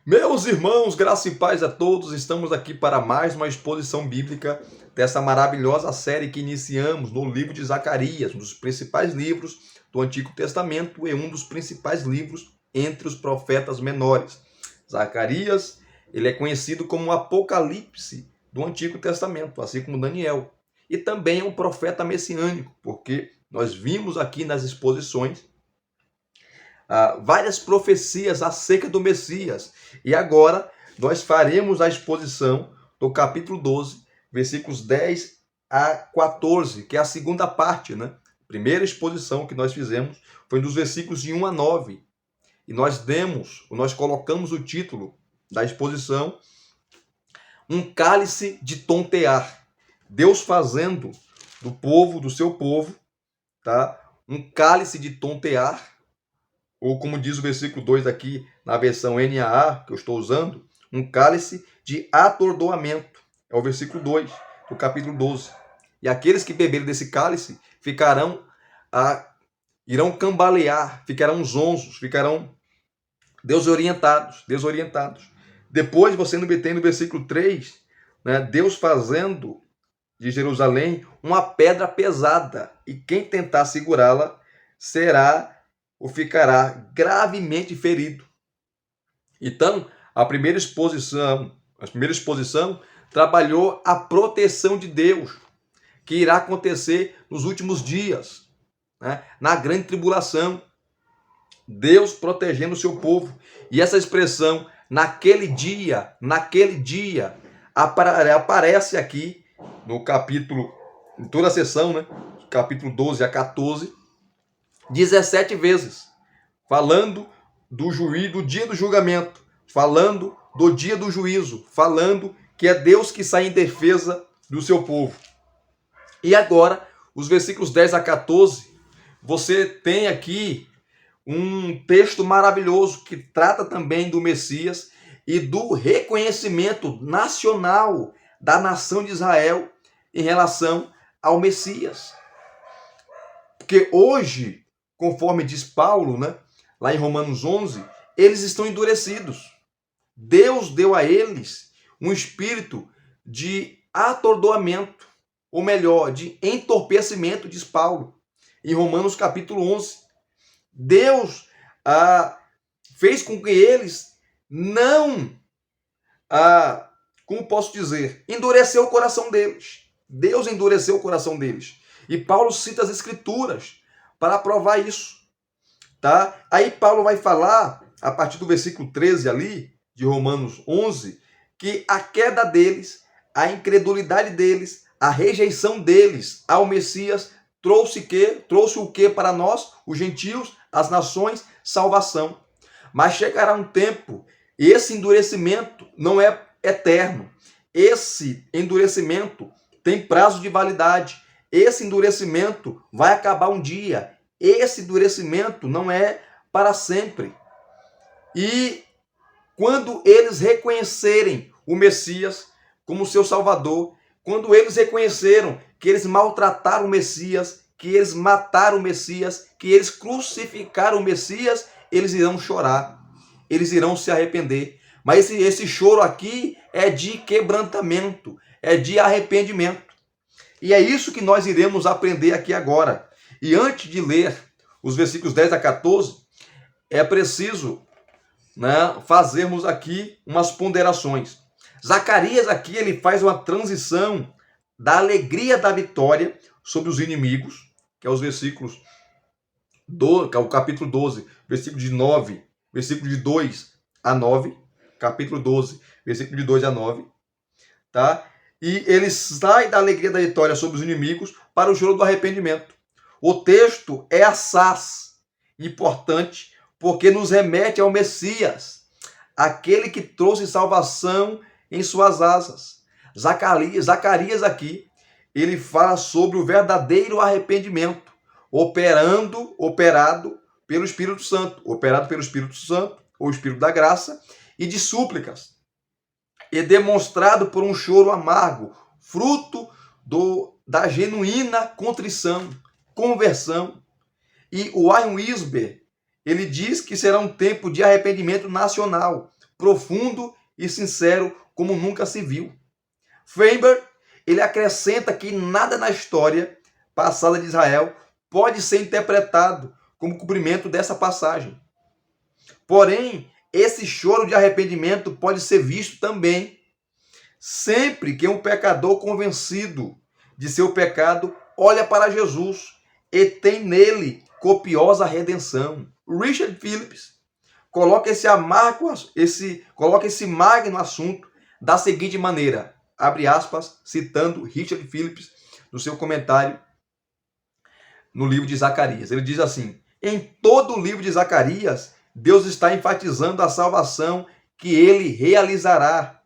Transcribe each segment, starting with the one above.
Meus irmãos, graça e paz a todos, estamos aqui para mais uma exposição bíblica dessa maravilhosa série que iniciamos no livro de Zacarias, um dos principais livros do Antigo Testamento e um dos principais livros entre os profetas menores. Zacarias, ele é conhecido como o Apocalipse do Antigo Testamento, assim como Daniel. E também é um profeta messiânico, porque nós vimos aqui nas exposições várias profecias acerca do Messias. E agora nós faremos a exposição do capítulo 12, versículos 10 a 14, que é a segunda parte, né? A primeira exposição que nós fizemos foi dos versículos de 1 a 9. E nós colocamos o título da exposição, Um Cálice de Tontear. Deus fazendo do povo, do seu povo, tá? Um cálice de tontear, ou como diz o versículo 2 aqui, na versão NAA, que eu estou usando, um cálice de atordoamento. É o versículo 2 do capítulo 12. E aqueles que beberem desse cálice irão cambalear, ficarão zonzos, ficarão desorientados. Depois você tem no versículo 3, né, Deus fazendo de Jerusalém uma pedra pesada, e quem tentar segurá-la ficará gravemente ferido. Então, a primeira exposição trabalhou a proteção de Deus, que irá acontecer nos últimos dias, né? Na grande tribulação. Deus protegendo o seu povo. E essa expressão, naquele dia, aparece aqui no capítulo, em toda a sessão, né? Capítulo 12 a 14, 17 vezes, falando do dia do julgamento, falando do dia do juízo, falando que é Deus que sai em defesa do seu povo. E agora, os versículos 10 a 14, você tem aqui um texto maravilhoso que trata também do Messias e do reconhecimento nacional da nação de Israel em relação ao Messias. Porque hoje, conforme diz Paulo, né, lá em Romanos 11, eles estão endurecidos. Deus deu a eles um espírito de atordoamento, ou melhor, de entorpecimento, diz Paulo, em Romanos capítulo 11. Deus fez com que eles como posso dizer, endureceu o coração deles. Deus endureceu o coração deles. E Paulo cita as escrituras para provar isso, tá? Aí Paulo vai falar, a partir do versículo 13 ali, de Romanos 11, que a queda deles, a incredulidade deles, a rejeição deles ao Messias trouxe o que para nós, os gentios, as nações? Salvação. Mas chegará um tempo, e esse endurecimento não é eterno. Esse endurecimento tem prazo de validade. Esse endurecimento vai acabar um dia. Esse endurecimento não é para sempre. E quando eles reconhecerem o Messias como seu Salvador, quando eles reconheceram que eles maltrataram o Messias, que eles mataram o Messias, que eles crucificaram o Messias, eles irão chorar, eles irão se arrepender. Mas esse choro aqui é de quebrantamento, é de arrependimento. E é isso que nós iremos aprender aqui agora. E antes de ler os versículos 10 a 14, é preciso, né, fazermos aqui umas ponderações. Zacarias aqui ele faz uma transição da alegria da vitória sobre os inimigos, que é os versículos que é o capítulo 12, versículo de 2 a 9, capítulo 12, versículo de 2 a 9, tá? E ele sai da alegria da vitória sobre os inimigos para o choro do arrependimento. O texto é assaz, importante, porque nos remete ao Messias, aquele que trouxe salvação em suas asas. Zacarias aqui, ele fala sobre o verdadeiro arrependimento, operado pelo Espírito Santo, ou Espírito da graça, e de súplicas, e demonstrado por um choro amargo, fruto da genuína contrição, conversão. E o Warren Wiersbe, ele diz que será um tempo de arrependimento nacional, profundo e sincero como nunca se viu. Feinberg, ele acrescenta que nada na história passada de Israel pode ser interpretado como cumprimento dessa passagem. Porém, esse choro de arrependimento pode ser visto também sempre que um pecador convencido de seu pecado olha para Jesus e tem nele copiosa redenção. Richard Phillips coloca esse magno assunto da seguinte maneira, abre aspas, citando Richard Phillips no seu comentário no livro de Zacarias. Ele diz assim: em todo o livro de Zacarias, Deus está enfatizando a salvação que ele realizará,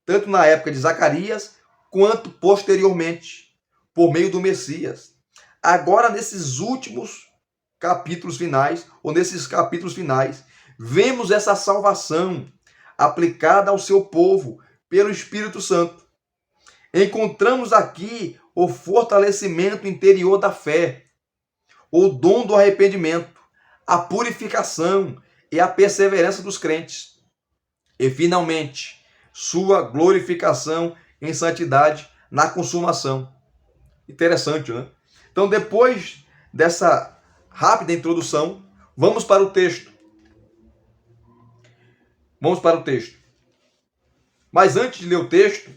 tanto na época de Zacarias, quanto posteriormente, por meio do Messias. Agora, nesses últimos capítulos finais, ou nesses capítulos finais, vemos essa salvação aplicada ao seu povo pelo Espírito Santo. Encontramos aqui o fortalecimento interior da fé, o dom do arrependimento, a purificação e a perseverança dos crentes. E, finalmente, sua glorificação em santidade na consumação. Interessante, né? Então, depois dessa rápida introdução, vamos para o texto. Vamos para o texto. Mas antes de ler o texto,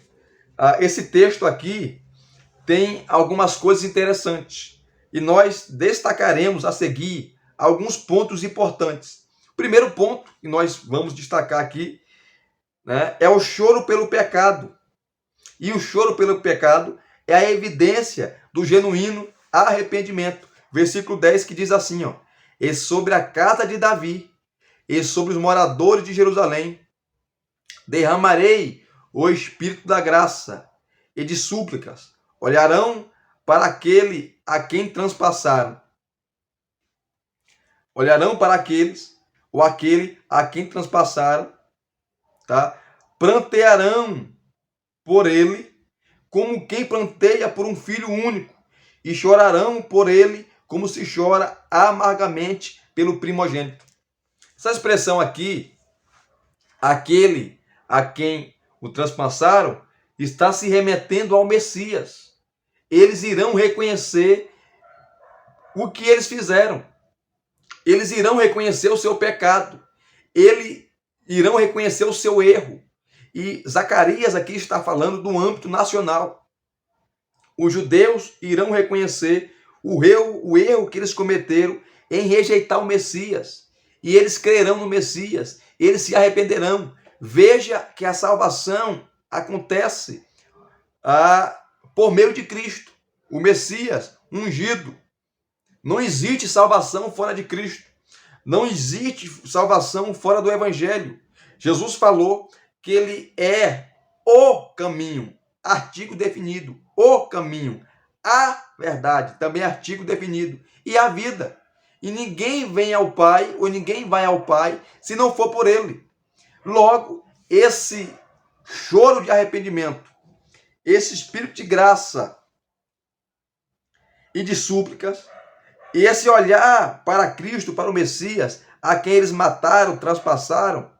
esse texto aqui tem algumas coisas interessantes. E nós destacaremos a seguir alguns pontos importantes. O primeiro ponto que nós vamos destacar aqui, né, é o choro pelo pecado. E o choro pelo pecado é a evidência do genuíno arrependimento. Versículo 10 que diz assim, ó: e sobre a casa de Davi, e sobre os moradores de Jerusalém, derramarei o espírito da graça e de súplicas. Olharão para aquele a quem transpassaram. Olharão para aqueles, ou aquele a quem transpassaram, tá? Prantearão por ele, como quem planteia por um filho único, e chorarão por ele, como se chora amargamente pelo primogênito. Essa expressão aqui, aquele a quem o transpassaram, está se remetendo ao Messias. Eles irão reconhecer o que eles fizeram. Eles irão reconhecer o seu pecado. Eles irão reconhecer o seu erro. E Zacarias aqui está falando do âmbito nacional. Os judeus irão reconhecer o erro que eles cometeram em rejeitar o Messias. E eles crerão no Messias. Eles se arrependerão. Veja que a salvação acontece por meio de Cristo, o Messias ungido. Não existe salvação fora de Cristo. Não existe salvação fora do Evangelho. Jesus falou que ele é o caminho, artigo definido, o caminho, a verdade, também artigo definido, e a vida. E ninguém vem ao Pai, ou ninguém vai ao Pai, se não for por ele. Logo, esse choro de arrependimento, esse espírito de graça e de súplicas, e esse olhar para Cristo, para o Messias, a quem eles mataram, traspassaram,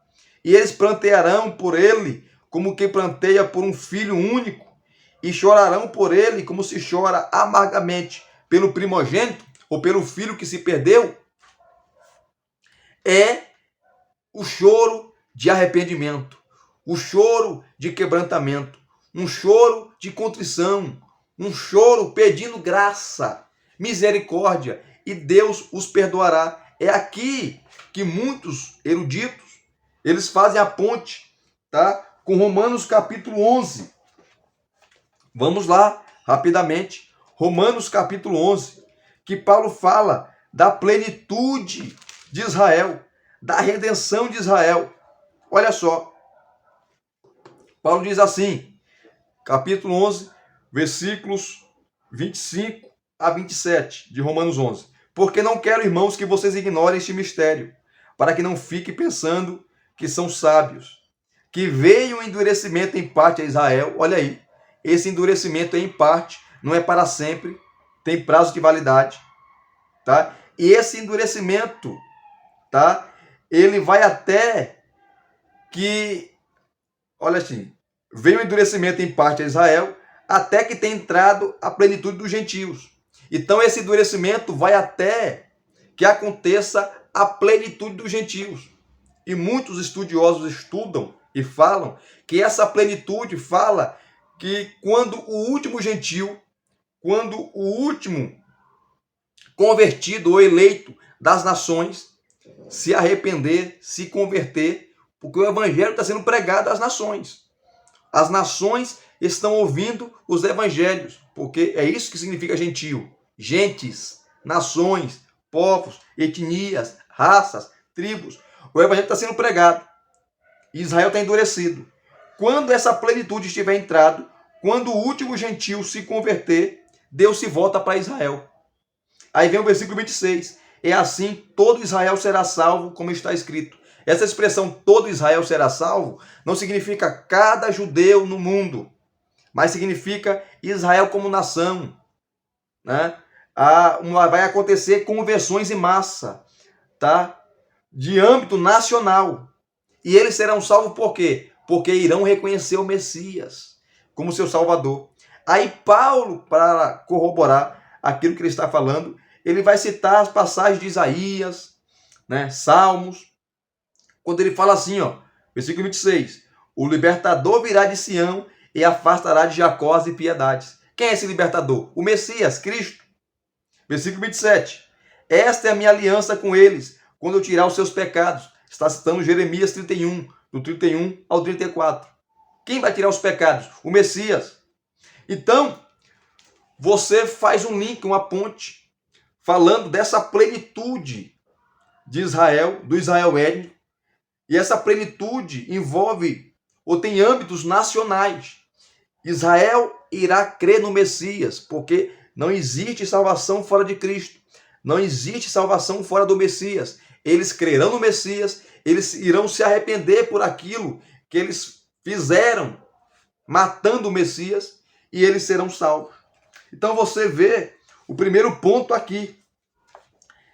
e eles plantearão por ele como quem planteia por um filho único, e chorarão por ele como se chora amargamente pelo primogênito, ou pelo filho que se perdeu, é o choro de arrependimento, o choro de quebrantamento, um choro de contrição, um choro pedindo graça, misericórdia, e Deus os perdoará. É aqui que muitos eruditos, eles fazem a ponte, tá, com Romanos capítulo 11. Vamos lá, rapidamente. Romanos capítulo 11, que Paulo fala da plenitude de Israel, da redenção de Israel. Olha só, Paulo diz assim, capítulo 11, versículos 25 a 27 de Romanos 11. Porque não quero, irmãos, que vocês ignorem este mistério, para que não fiquem pensando que são sábios, que veio um endurecimento em parte a Israel. Olha aí, esse endurecimento é em parte, não é para sempre, tem prazo de validade, tá? E esse endurecimento, tá? Ele vai até que, olha assim, veio o endurecimento em parte a Israel, até que tenha entrado a plenitude dos gentios. Então esse endurecimento vai até que aconteça a plenitude dos gentios. E muitos estudiosos estudam e falam que essa plenitude fala que quando o último gentio, quando o último convertido ou eleito das nações se arrepender, se converter, porque o evangelho está sendo pregado às nações. As nações estão ouvindo os evangelhos, porque é isso que significa gentio. Gentes, nações, povos, etnias, raças, tribos. O evangelho está sendo pregado. Israel está endurecido. Quando essa plenitude estiver entrado, quando o último gentio se converter, Deus se volta para Israel. Aí vem o versículo 26. É assim, todo Israel será salvo, como está escrito. Essa expressão, todo Israel será salvo, não significa cada judeu no mundo, mas significa Israel como nação. Né? Vai acontecer conversões em massa, tá? De âmbito nacional. E eles serão salvos por quê? Porque irão reconhecer o Messias como seu Salvador. Aí Paulo, para corroborar aquilo que ele está falando, ele vai citar as passagens de Isaías, né, Salmos, quando ele fala assim, ó, versículo 26, o libertador virá de Sião e afastará de Jacó as impiedades. Quem é esse libertador? O Messias, Cristo. Versículo 27, esta é a minha aliança com eles, quando eu tirar os seus pecados. Está citando Jeremias 31, do 31 ao 34. Quem vai tirar os pecados? O Messias. Então, você faz um link, uma ponte, falando dessa plenitude de Israel, do Israel étnico, e essa plenitude envolve ou tem âmbitos nacionais. Israel irá crer no Messias, porque não existe salvação fora de Cristo. Não existe salvação fora do Messias. Eles crerão no Messias, eles irão se arrepender por aquilo que eles fizeram, matando o Messias, e eles serão salvos. Então você vê, o primeiro ponto aqui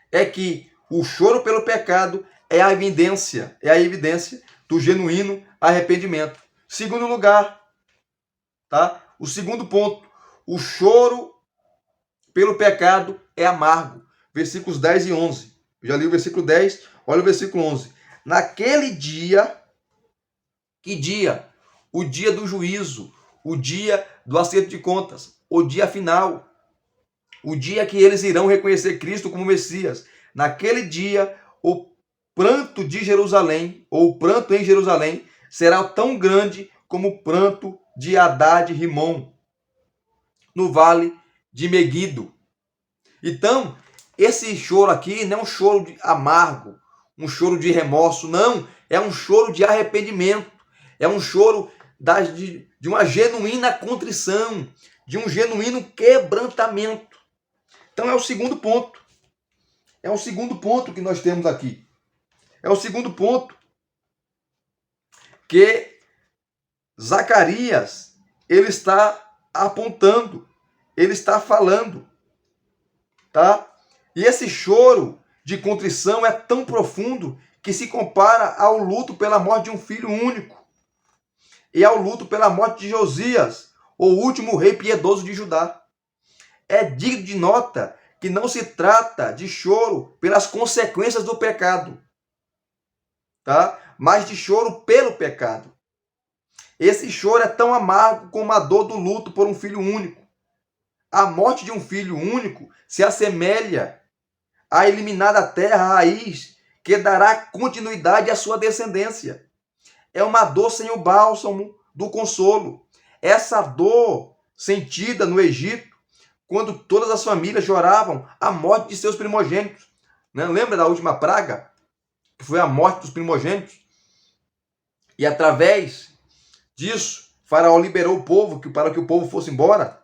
é que o choro pelo pecado é a evidência do genuíno arrependimento. Segundo lugar, tá? O segundo ponto, o choro pelo pecado é amargo. Versículos 10 e 11. Eu já li o versículo 10, olha o versículo 11. Naquele dia, que dia? O dia do juízo, o dia do acerto de contas, o dia final, o dia que eles irão reconhecer Cristo como Messias. Naquele dia, o pranto de Jerusalém, ou o pranto em Jerusalém, será tão grande como o pranto de Haddad Rimon, no vale de Meguido. Então, esse choro aqui não é um choro amargo, um choro de remorso, não. É um choro de arrependimento. É um choro de uma genuína contrição, de um genuíno quebrantamento. Então é o segundo ponto. É o segundo ponto que nós temos aqui. É o segundo ponto que Zacarias, ele está apontando, ele está falando, tá? E esse choro de contrição é tão profundo que se compara ao luto pela morte de um filho único e ao luto pela morte de Josias, o último rei piedoso de Judá. É digno de nota que não se trata de choro pelas consequências do pecado, tá? Mas de choro pelo pecado. Esse choro é tão amargo como a dor do luto por um filho único. A morte de um filho único se assemelha a eliminar da terra a raiz que dará continuidade à sua descendência. É uma dor sem o bálsamo do consolo. Essa dor sentida no Egito, quando todas as famílias choravam a morte de seus primogênitos. Né? Lembra da última praga? Que foi a morte dos primogênitos. E através disso, Faraó liberou o povo para que o povo fosse embora.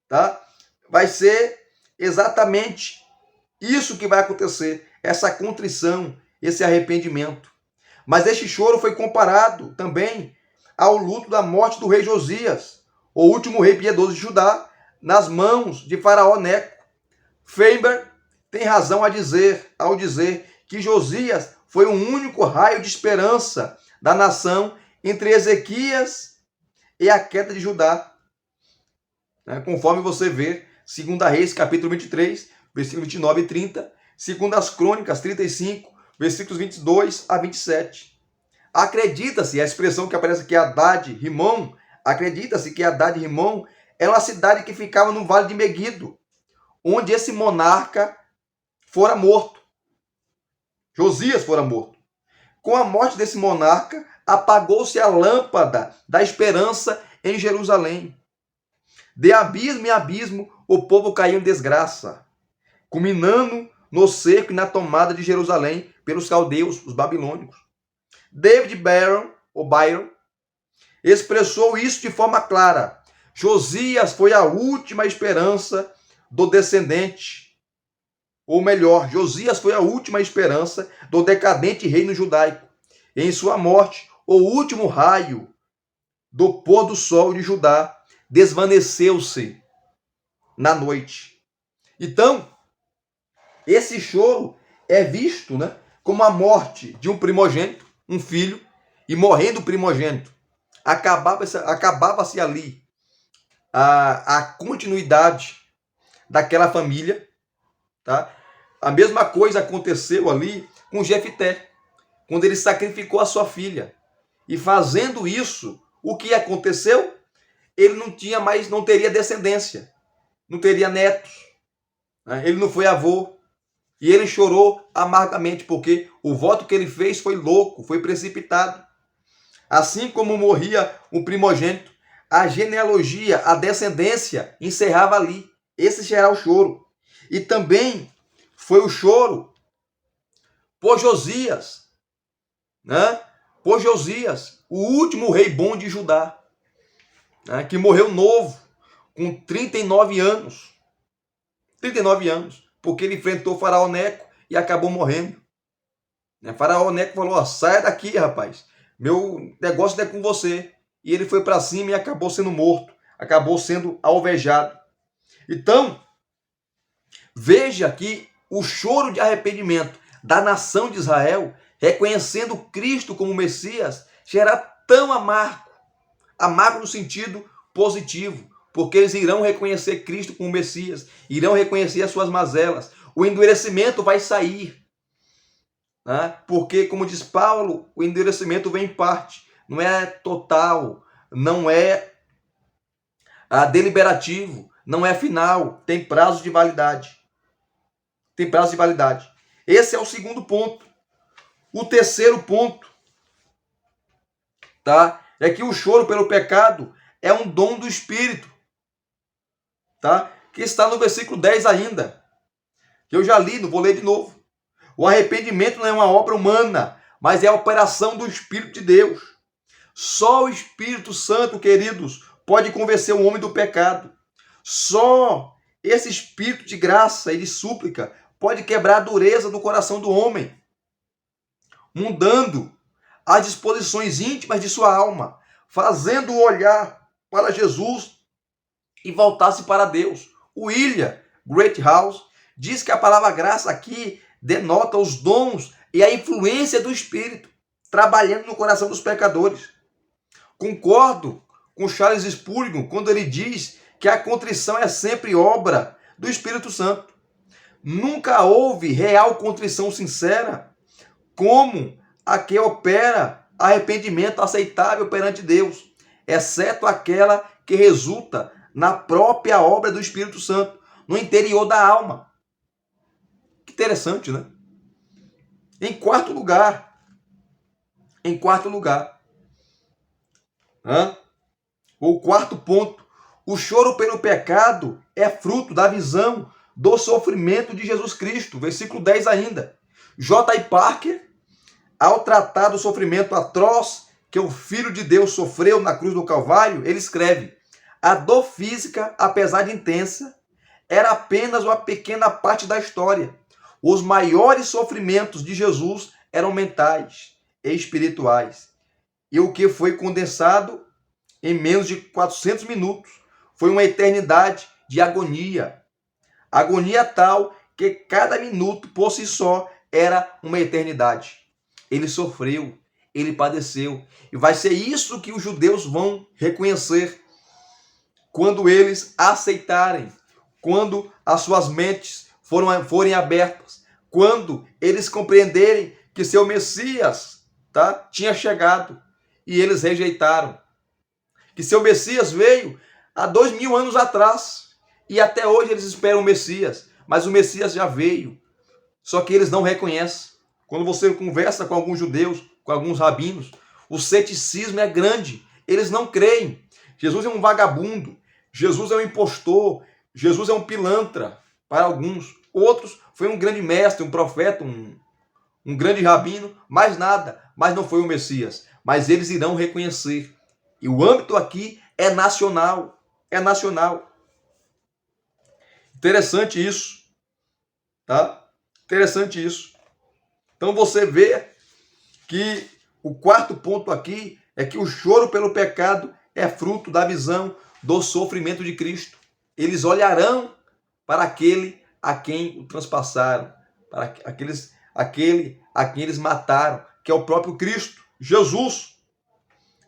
Tá? Vai ser exatamente isso que vai acontecer, essa contrição, esse arrependimento. Mas este choro foi comparado também ao luto da morte do rei Josias, o último rei piedoso de Judá, nas mãos de Faraó Neco. Feinberg tem razão ao dizer que Josias foi o único raio de esperança da nação entre Ezequias e a queda de Judá. Conforme você vê, 2 Reis, capítulo 23, versículos 29 e 30, 2 Crônicas 35, versículos 22 a 27. Acredita-se, a expressão que aparece aqui, Haddad-Rimon, acredita-se que Haddad-Rimon é uma cidade que ficava no Vale de Meguido, onde esse monarca fora morto. Josias fora morto. Com a morte desse monarca, apagou-se a lâmpada da esperança em Jerusalém. De abismo em abismo, o povo caiu em desgraça, culminando no cerco e na tomada de Jerusalém pelos caldeus, os babilônicos. David Byron, expressou isso de forma clara. Josias foi a última esperança do descendente. Ou melhor, Josias foi a última esperança do decadente reino judaico. Em sua morte, o último raio do pôr do sol de Judá desvaneceu-se na noite. Então, esse choro é visto, como a morte de um primogênito, um filho, e morrendo o primogênito, acabava-se ali a continuidade daquela família, tá? A mesma coisa aconteceu ali com Jefté, quando ele sacrificou a sua filha. E fazendo isso, o que aconteceu? Ele não teria descendência, não teria netos, ele não foi avô. E ele chorou amargamente, porque o voto que ele fez foi louco, foi precipitado. Assim como morria o primogênito, a genealogia, a descendência encerrava ali. Esse será o choro. E também foi o choro por Josias, por Josias, o último rei bom de Judá, que morreu novo, com 39 anos. 39 anos, porque ele enfrentou o faraó Neco e acabou morrendo. O faraó Neco falou, saia daqui, rapaz, meu negócio não é com você. E ele foi para cima e acabou sendo morto, acabou sendo alvejado. Então, veja que o choro de arrependimento da nação de Israel, reconhecendo Cristo como Messias, será tão amargo, amargo no sentido positivo, porque eles irão reconhecer Cristo como Messias, irão reconhecer as suas mazelas, o endurecimento vai sair, porque, como diz Paulo, o endurecimento vem em parte, não é total, não é deliberativo, não é final, tem prazo de validade. Tem prazo de validade. Esse é o segundo ponto. O terceiro ponto, é que o choro pelo pecado é um dom do Espírito, que está no versículo 10 ainda, que eu já li, não vou ler de novo. O arrependimento não é uma obra humana, mas é a operação do Espírito de Deus. Só o Espírito Santo, queridos, pode convencer o homem do pecado. Só esse Espírito de graça e de súplica pode quebrar a dureza do coração do homem, mudando as disposições íntimas de sua alma, fazendo-o olhar para Jesus e voltar-se para Deus. William Greathouse diz que a palavra graça aqui denota os dons e a influência do Espírito trabalhando no coração dos pecadores. Concordo com Charles Spurgeon quando ele diz que a contrição é sempre obra do Espírito Santo. Nunca houve real contrição sincera como a que opera arrependimento aceitável perante Deus, exceto aquela que resulta na própria obra do Espírito Santo, no interior da alma. Que interessante, né? Em quarto lugar, o quarto ponto, o choro pelo pecado é fruto da visão do sofrimento de Jesus Cristo. Versículo 10 ainda. J.I. Parker, ao tratar do sofrimento atroz que o Filho de Deus sofreu na cruz do Calvário, ele escreve: a dor física, apesar de intensa, era apenas uma pequena parte da história. Os maiores sofrimentos de Jesus eram mentais e espirituais. E o que foi condensado em menos de 400 minutos foi uma eternidade de agonia. Agonia tal que cada minuto por si só era uma eternidade. Ele sofreu, ele padeceu. E vai ser isso que os judeus vão reconhecer quando eles aceitarem, quando as suas mentes forem abertas, quando eles compreenderem que seu Messias, tá, tinha chegado e eles rejeitaram. Que seu Messias veio há 2000 anos atrás e até hoje eles esperam o Messias, mas o Messias já veio, só que eles não reconhecem. Quando você conversa com alguns judeus, com alguns rabinos, o ceticismo é grande, eles não creem. Jesus é um vagabundo, Jesus é um impostor, Jesus é um pilantra para alguns. Outros foi um grande mestre, um profeta, um grande rabino, mais nada, mas não foi o Messias. Mas eles irão reconhecer. E o âmbito aqui é nacional, é nacional. Interessante isso, tá? Interessante isso. Então você vê que o quarto ponto aqui é que o choro pelo pecado é fruto da visão do sofrimento de Cristo. Eles olharão para aquele a quem o transpassaram, para aquele a quem eles mataram, que é o próprio Cristo, Jesus.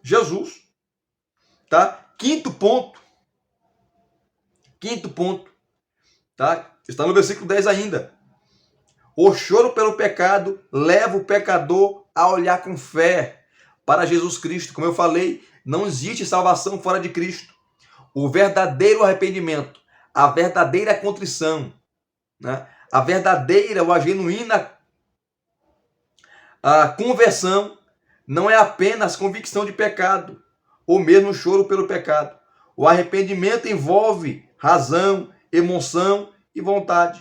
Jesus. Tá? Quinto ponto, tá? Está no versículo 10 ainda. O choro pelo pecado leva o pecador a olhar com fé para Jesus Cristo. Como eu falei, não existe salvação fora de Cristo. O verdadeiro arrependimento, a verdadeira contrição, né? A verdadeira ou a genuína conversão não é apenas convicção de pecado ou mesmo choro pelo pecado. O arrependimento envolve razão, emoção e vontade.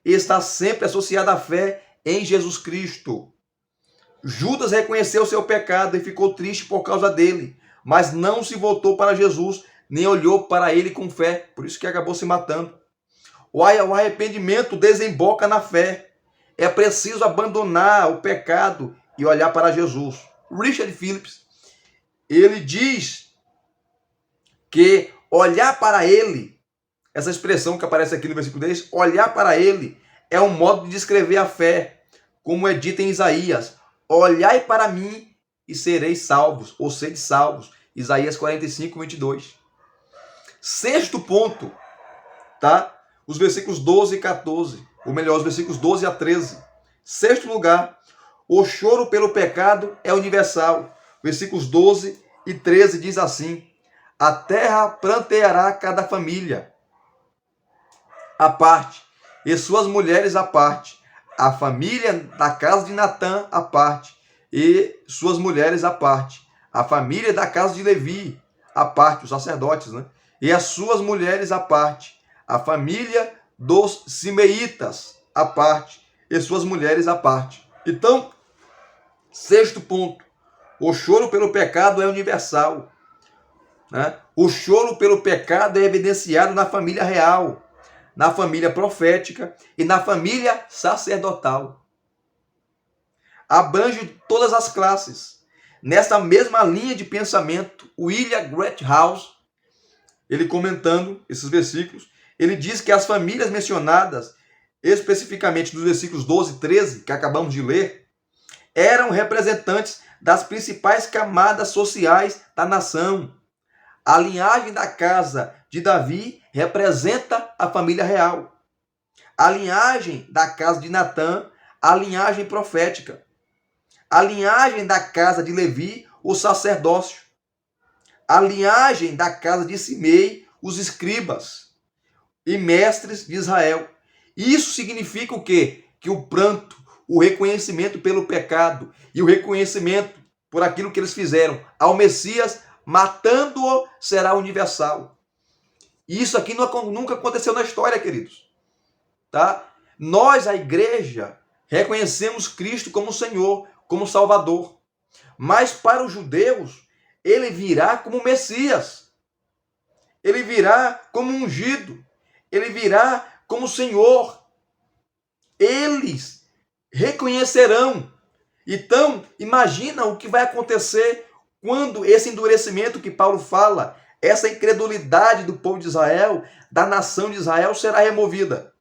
E está sempre associado à fé em Jesus Cristo. Judas reconheceu seu pecado e ficou triste por causa dele, mas não se voltou para Jesus, nem olhou para ele com fé, por isso que acabou se matando. O arrependimento desemboca na fé. É preciso abandonar o pecado e olhar para Jesus. Richard Phillips, ele diz que olhar para ele, essa expressão que aparece aqui no versículo 10, olhar para ele é um modo de descrever a fé, como é dito em Isaías: olhai para mim e sereis salvos, ou sede salvos. Isaías 45, 22. Sexto ponto, tá? Os versículos 12 e 14, ou melhor, os versículos 12 a 13. Sexto lugar, o choro pelo pecado é universal. Versículos 12 e 13 diz assim: a terra pranteará cada família à parte, e suas mulheres à parte, a família da casa de Natã à parte, e suas mulheres à parte, a família da casa de Levi à parte, os sacerdotes, né? E as suas mulheres à parte, a família dos Simeitas à parte, e suas mulheres à parte. Então, sexto ponto, o choro pelo pecado é universal, né? O choro pelo pecado é evidenciado na família real, na família profética e na família sacerdotal. Abrange todas as classes. Nessa mesma linha de pensamento, William Greathouse, ele comentando esses versículos, ele diz que as famílias mencionadas, especificamente nos versículos 12 e 13, que acabamos de ler, eram representantes das principais camadas sociais da nação. A linhagem da casa de Davi representa a família real. A linhagem da casa de Natã, a linhagem profética. A linhagem da casa de Levi, o sacerdócio. A linhagem da casa de Simei, os escribas e mestres de Israel. Isso significa o quê? Que o pranto, o reconhecimento pelo pecado e o reconhecimento por aquilo que eles fizeram ao Messias, matando-o, será universal. E isso aqui nunca aconteceu na história, queridos. Tá? Nós, a igreja, reconhecemos Cristo como Senhor, como Salvador. Mas para os judeus, ele virá como Messias. Ele virá como ungido. Ele virá como Senhor. Eles reconhecerão. Então, imagina o que vai acontecer quando esse endurecimento que Paulo fala, essa incredulidade do povo de Israel, da nação de Israel, será removida.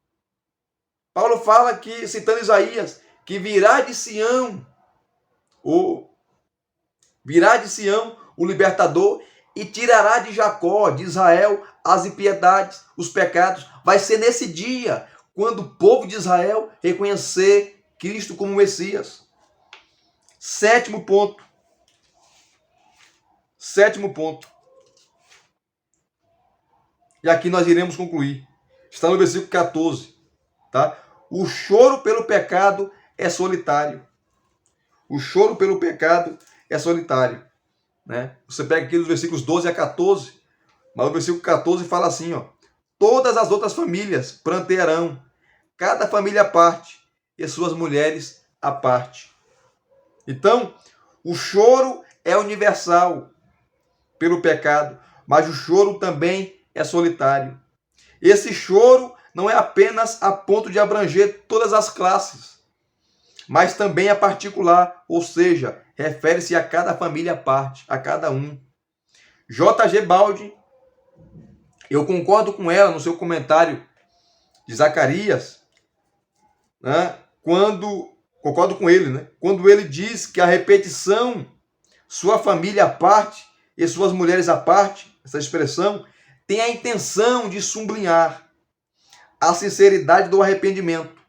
Paulo fala que, citando Isaías, que virá de Sião Virá de Sião o libertador e tirará de Jacó, de Israel, as impiedades, os pecados. Vai ser nesse dia, quando o povo de Israel reconhecer Cristo como Messias. Sétimo ponto. Sétimo ponto. E aqui nós iremos concluir. Está no versículo 14. Tá? O choro pelo pecado é solitário. O choro pelo pecado é solitário. Né? Você pega aqui dos versículos 12 a 14, mas o versículo 14 fala assim, ó: todas as outras famílias prantearão, cada família à parte, e suas mulheres à parte. Então, o choro é universal pelo pecado, mas o choro também é solitário. Esse choro não é apenas a ponto de abranger todas as classes, mas também é particular, ou seja, refere-se a cada família à parte, a cada um. J.G. Baldi, eu concordo com ela no seu comentário de Zacarias, né, concordo com ele, né, quando ele diz que a repetição, sua família à parte e suas mulheres à parte, essa expressão, tem a intenção de sublinhar a sinceridade do arrependimento.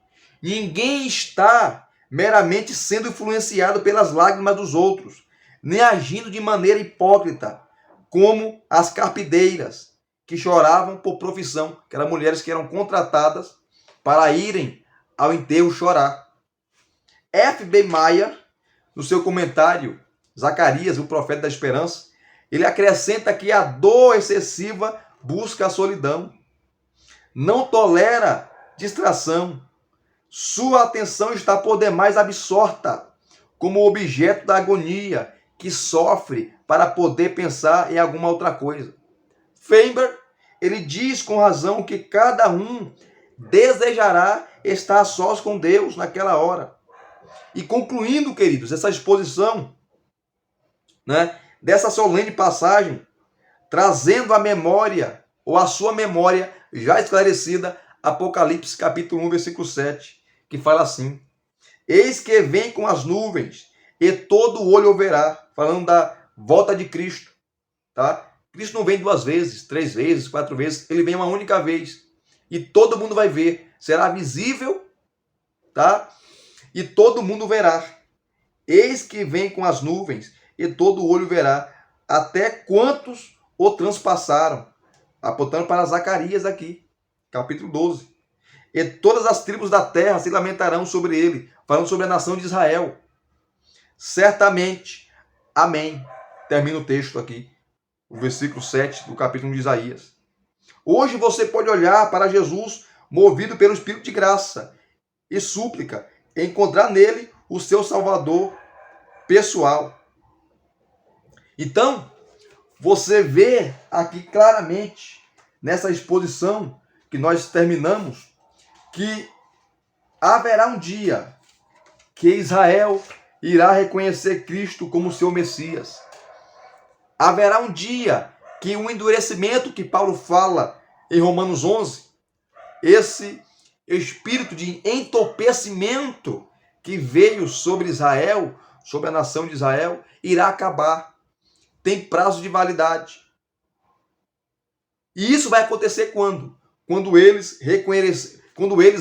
Ninguém está meramente sendo influenciado pelas lágrimas dos outros, nem agindo de maneira hipócrita, como as carpideiras, que choravam por profissão, que eram mulheres que eram contratadas para irem ao enterro chorar. F.B. Meyer, no seu comentário, Zacarias, o profeta da esperança, ele acrescenta que a dor excessiva busca a solidão, não tolera distração, sua atenção está por demais absorta, como objeto da agonia, que sofre para poder pensar em alguma outra coisa. Faber, ele diz com razão que cada um desejará estar a sós com Deus naquela hora. E concluindo, queridos, essa exposição, né, dessa solene passagem, trazendo a memória, ou a sua memória já esclarecida, Apocalipse capítulo 1, versículo 7, que fala assim: eis que vem com as nuvens, e todo olho o verá, falando da volta de Cristo, tá? Cristo não vem 2 vezes, 3 vezes, 4 vezes, ele vem uma única vez, e todo mundo vai ver, será visível, tá? E todo mundo verá. Eis que vem com as nuvens, e todo olho verá, até quantos o transpassaram, apontando para Zacarias aqui, capítulo 12. E todas as tribos da terra se lamentarão sobre ele, falando sobre a nação de Israel. Certamente, amém. Termina o texto aqui, o versículo 7 do capítulo de Isaías. Hoje você pode olhar para Jesus, movido pelo Espírito de graça e súplica, e encontrar nele o seu Salvador pessoal. Então, você vê aqui claramente, nessa exposição que nós terminamos, que haverá um dia que Israel irá reconhecer Cristo como seu Messias. Haverá um dia que o endurecimento que Paulo fala em Romanos 11, esse espírito de entorpecimento que veio sobre Israel, sobre a nação de Israel, irá acabar. Tem prazo de validade. E isso vai acontecer quando? Quando eles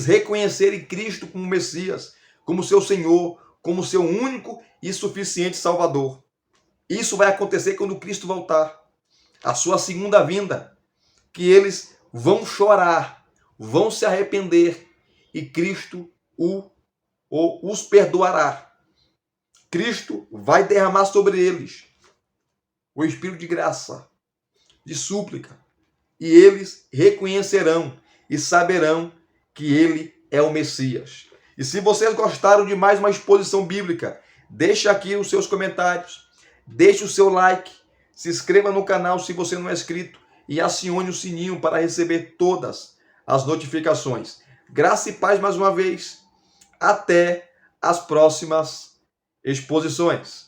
reconhecerem Cristo como Messias, como seu Senhor, como seu único e suficiente Salvador. Isso vai acontecer quando Cristo voltar, a sua segunda vinda, que eles vão chorar, vão se arrepender e Cristo os perdoará. Cristo vai derramar sobre eles o Espírito de graça, de súplica, e eles reconhecerão e saberão que ele é o Messias. E se vocês gostaram de mais uma exposição bíblica, deixe aqui os seus comentários, deixe o seu like, se inscreva no canal se você não é inscrito e acione o sininho para receber todas as notificações. Graça e paz mais uma vez. Até as próximas exposições.